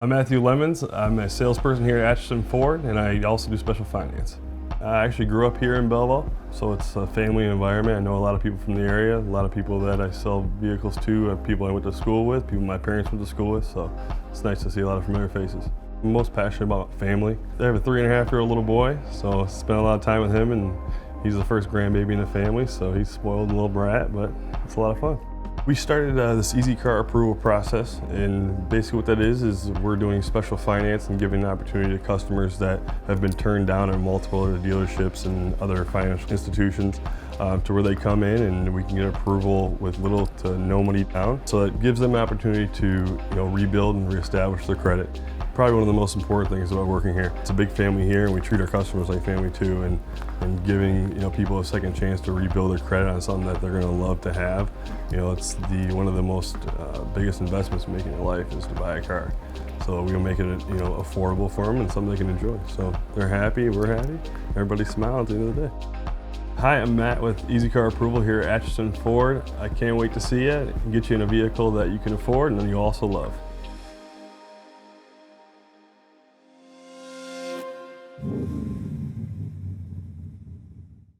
I'm Matthew Lemons. I'm a salesperson here at Atchinson Ford, and I also do special finance. I actually grew up here in Belleville, so it's a family environment. I know a lot of people from the area, a lot of people that I sell vehicles to, people I went to school with, people my parents went to school with, so it's nice to see a lot of familiar faces. I'm most passionate about family. I have a 3.5-year-old little boy, so I spent a lot of time with him, and he's the first grandbaby in the family, so he's spoiled, a little brat, but it's a lot of fun. We started this easy car approval process, and basically what that is we're doing special finance and giving an opportunity to customers that have been turned down in multiple other dealerships and other financial institutions to where they come in and we can get approval with little to no money down. So it gives them an opportunity to rebuild and reestablish their credit. Probably one of the most important things about working here. It's a big family here, and we treat our customers like family too, and giving people a second chance to rebuild their credit on something that they're going to love to have. It's one of the most biggest investments you make in your life is to buy a car. So we'll make it affordable for them and something they can enjoy. So they're happy, we're happy, everybody smiles at the end of the day. Hi, I'm Matt with Easy Car Approval here at Atchinson Ford. I can't wait to see you and get you in a vehicle that you can afford and that you also love.